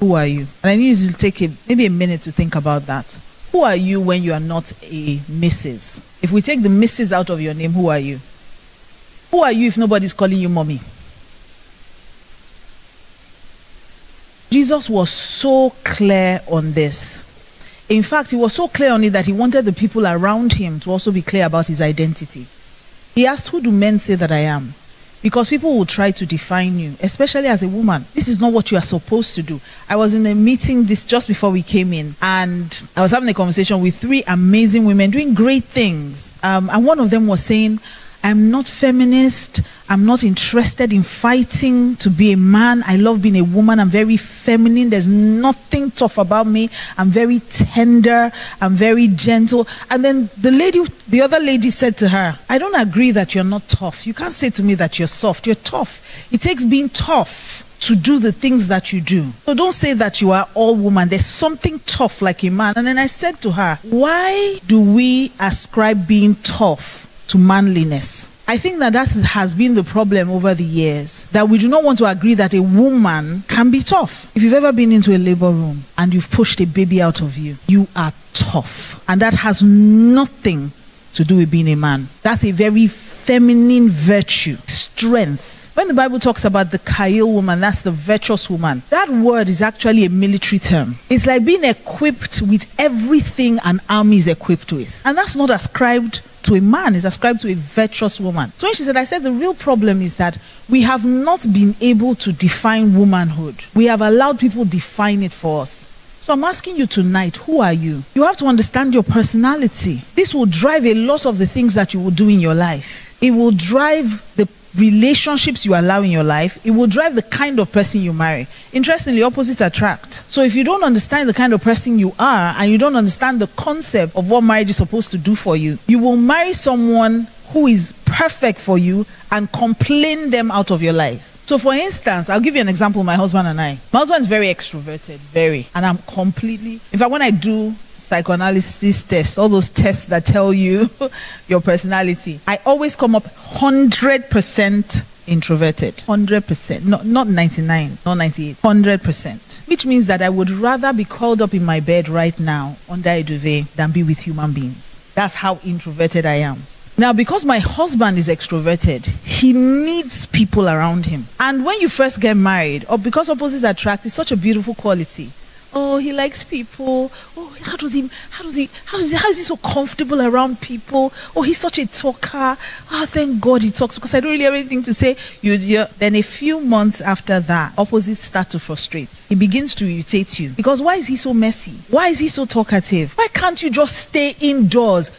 Who are you? And I need you to take maybe a minute to think about that. Who are you when you are not a Mrs.? If we take the Mrs. out of your name, who are you? Who are you if nobody's calling you mommy? Jesus was so clear on this. In fact, he was so clear on it that he wanted the people around him to also be clear about his identity. He asked, who do men say that I am? Because people will try to define you, especially as a woman. This is not what you are supposed to do. I was in a meeting just before we came in, and I was having a conversation with 3 amazing women doing great things. And one of them was saying, I'm not feminist. I'm not interested in fighting to be a man. I love being a woman. I'm very feminine. There's nothing tough about me. I'm very tender. I'm very gentle. And then the other lady said to her, I don't agree that you're not tough. You can't say to me that you're soft. You're tough. It takes being tough to do the things that you do. So don't say that you are all woman. There's something tough like a man. And then I said to her, why do we ascribe being tough to manliness? I think that has been the problem over the years, that we do not want to agree that a woman can be tough. If you've ever been into a labor room and you've pushed a baby out of you, you are tough. And that has nothing to do with being a man. That's a very feminine virtue, strength. When the Bible talks about the Kail woman, that's the virtuous woman, that word is actually a military term. It's like being equipped with everything an army is equipped with. And that's not ascribed to a man, is ascribed to a virtuous woman. So when she said, I said the real problem is that we have not been able to define womanhood. We have allowed people define it for us. So I'm asking you tonight, who are you? You have to understand your personality. This will drive a lot of the things that you will do in your life. It will drive the relationships you allow in your life. It will drive the kind of person you marry. Interestingly, opposites attract. So if you don't understand the kind of person you are, and you don't understand the concept of what marriage is supposed to do for you, you will marry someone who is perfect for you and complain them out of your life. So for instance, I'll give you an example, my husband and I. My husband is very extroverted, and I'm completely, in fact, when I do psychoanalysis tests, all those tests that tell you your personality, I always come up 100% introverted. 100%. Not 99, not 98. 100%. Which means that I would rather be curled up in my bed right now under a duvet than be with human beings. That's how introverted I am. Now, because my husband is extroverted, he needs people around him. And when you first get married, or because opposites attract, it's such a beautiful quality. Oh, he likes people. Oh, how is he so comfortable around people? Oh, he's such a talker. Oh, thank God he talks, because I don't really have anything to say. Then a few months after that, opposites start to frustrate. He begins to irritate you. Because why is he so messy? Why is he so talkative? Why can't you just stay indoors?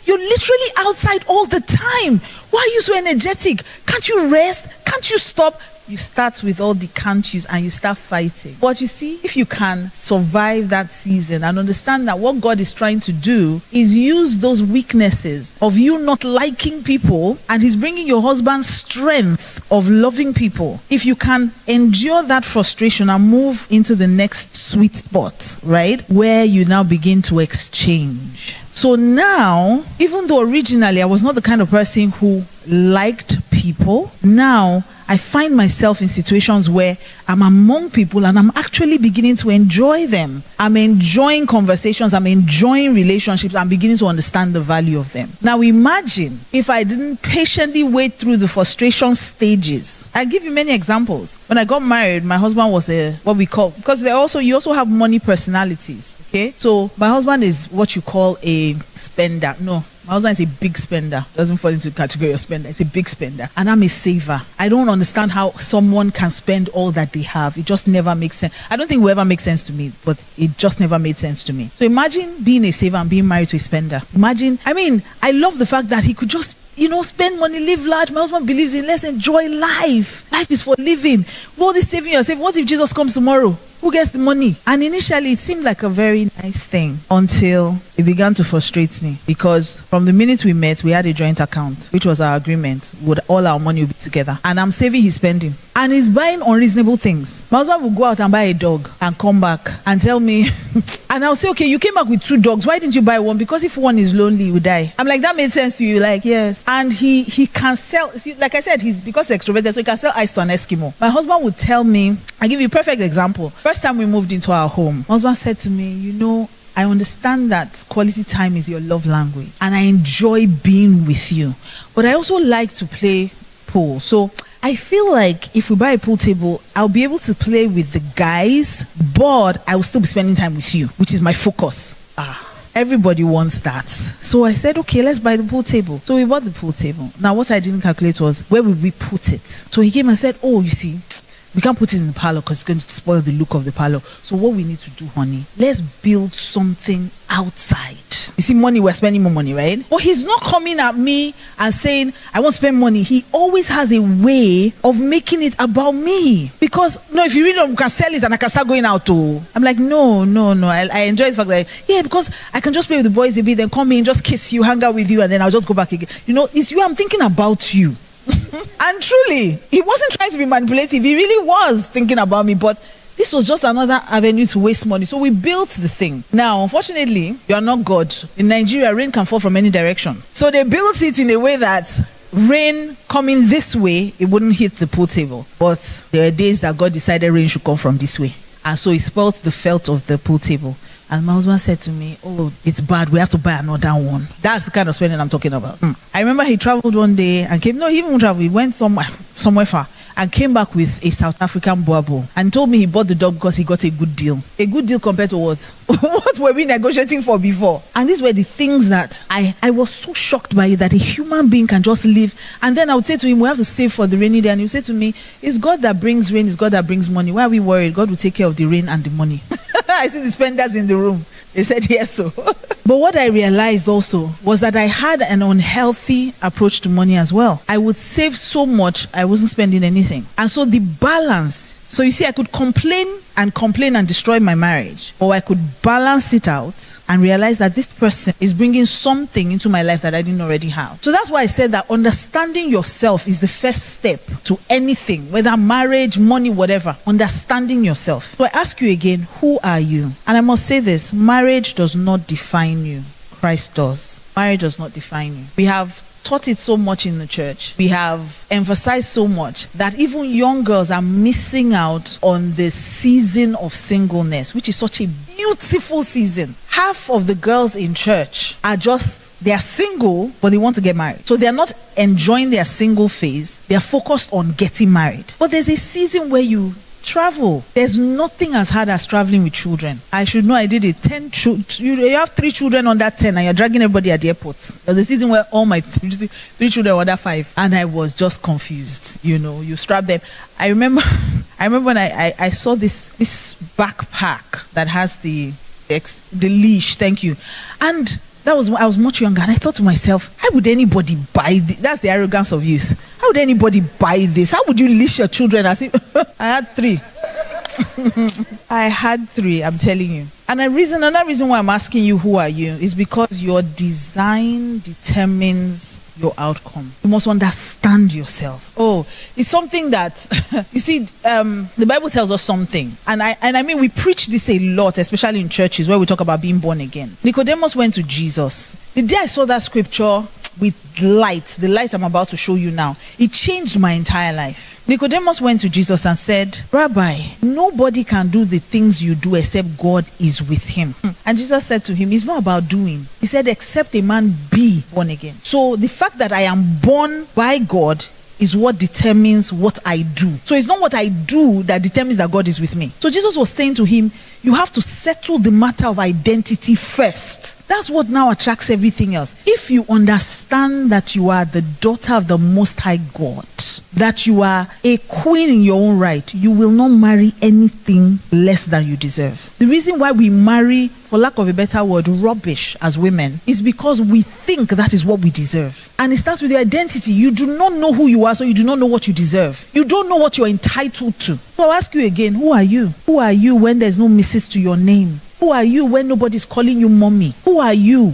You're literally outside all the time. Why are you so energetic? Can't you rest? Can't you stop? You start with all the can't yous and you start fighting. But you see, if you can survive that season and understand that what God is trying to do is use those weaknesses of you not liking people, and he's bringing your husband's strength of loving people. If you can endure that frustration and move into the next sweet spot, right, where you now begin to exchange. So now, even though originally I was not the kind of person who liked people, now I find myself in situations where I'm among people and I'm actually beginning to enjoy them. I'm enjoying conversations. I'm enjoying relationships. I'm beginning to understand the value of them. Now imagine if I didn't patiently wait through the frustration stages. I give you many examples. When I got married, my husband was what we call, because you also have money personalities. Okay, so my husband is what you call a spender. No, my husband is a big spender. Doesn't fall into the category of spender. It's a big spender. And I'm a saver. I don't understand how someone can spend all that they have. It just never makes sense. I don't think it will ever make sense to me, but it just never made sense to me. So imagine being a saver and being married to a spender. I love the fact that he could just, spend money, live large. My husband believes in let's enjoy life. Life is for living. All this saving yourself. What if Jesus comes tomorrow? Who gets the money? And initially it seemed like a very nice thing until it began to frustrate me, because from the minute we met, we had a joint account, which was our agreement. All our money would be together. And I'm saving, he's spending. And he's buying unreasonable things. My husband will go out and buy a dog and come back and tell me, and And I'll say, okay, you came back with 2 dogs. Why didn't you buy one? Because if one is lonely, he will die. I'm like, that made sense to you? Like, yes. And he can sell, see, like I said, he's because he's extroverted, so he can sell ice to an Eskimo. My husband would tell me, I'll give you a perfect example. First time we moved into our home, my husband said to me, you know, I understand that quality time is your love language and I enjoy being with you, but I also like to play pool. So I feel like if we buy a pool table, I'll be able to play with the guys, but I will still be spending time with you, which is my focus. Everybody wants that. So I said, okay, let's buy the pool table. So we bought the pool table. Now what I didn't calculate was, where would we put it? So he came and said, oh, you see, we can't put it in the parlor because it's going to spoil the look of the parlor. So what we need to do, honey, let's build something outside. You see, money, we're spending more money, right? But he's not coming at me and saying, I won't spend money. He always has a way of making it about me. Because, no, if you really can sell it and I can start going out too. I'm like, no. I enjoy the fact that, yeah, because I can just play with the boys a bit, then come in, just kiss you, hang out with you, and then I'll just go back again. You know, it's you, I'm thinking about you. And truly, he wasn't trying to be manipulative. He really was thinking about me, but this was just another avenue to waste money. So we built the thing. Now, unfortunately, you are not God. In Nigeria, rain can fall from any direction. So they built it in a way that rain coming this way, it wouldn't hit the pool table. But there are days that God decided rain should come from this way. And so he spoiled the felt of the pool table. And my husband said to me, oh, it's bad, we have to buy another one. That's the kind of spending I'm talking about. I remember he traveled one day and came, no, he even traveled, he went somewhere far and came back with a South African boabo and told me he bought the dog because he got a good deal. A good deal compared to what? What were we negotiating for before? And these were the things that I was so shocked by, it, that a human being can just live. And then I would say to him, we have to save for the rainy day. And he would say to me, it's God that brings rain, it's God that brings money. Why are we worried? God will take care of the rain and the money. I see the spenders in the room. They said yes, so. But what I realized also was that I had an unhealthy approach to money as well. I would save so much, I wasn't spending anything. And so the balance, so you see, I could complain and destroy my marriage, or I could balance it out and realize that this person is bringing something into my life that I didn't already have. So that's why I said that understanding yourself is the first step to anything, whether marriage, money, whatever. Understanding yourself. So I ask you again, who are you? And I must say this, marriage does not define you. Christ does. Marriage does not define you. We have taught it so much in the church. We have emphasized so much that even young girls are missing out on the season of singleness, which is such a beautiful season. Half of the girls in church are they are single, but they want to get married. So they are not enjoying their single phase. They are focused on getting married. But there's a season where you travel. There's nothing as hard as traveling with children. I should know I did it. You have 3 children under 10 and you're dragging everybody at the airport. There was a season where all my 3 children were under 5 and I was just confused. You know, you strap them. I remember when I saw this backpack that has the leash. Thank you. And I was much younger, and I thought to myself, how would anybody buy this? That's the arrogance of youth. How would anybody buy this? How would you leash your children as if I had 3? I had 3, I'm telling you. And another reason why I'm asking you who are you is because your design determines your outcome. You must understand yourself. Oh, it's something that you see, the Bible tells us something, and I mean we preach this a lot, especially in churches where we talk about being born again. Nicodemus went to Jesus. The day I saw that scripture with the light I'm about to show you now, it changed my entire life. Nicodemus went to Jesus and said, Rabbi, nobody can do the things you do except God is with him. And Jesus said to him, it's not about doing. He said, except a man be born again. So the fact that I am born by God is what determines what I do. So it's not what I do that determines that God is with me. So Jesus was saying to him, you have to settle the matter of identity first. That's what now attracts everything else. If you understand that you are the daughter of the Most High God, that you are a queen in your own right, you will not marry anything less than you deserve. The reason why we marry, for lack of a better word, rubbish as women is because we think that is what we deserve. And it starts with your identity. You do not know who you are, so you do not know what you deserve. You don't know what you're entitled to. So I'll ask you again, who are you? Who are you when there's no misses to your name? Who are you when nobody's calling you mommy? Who are you?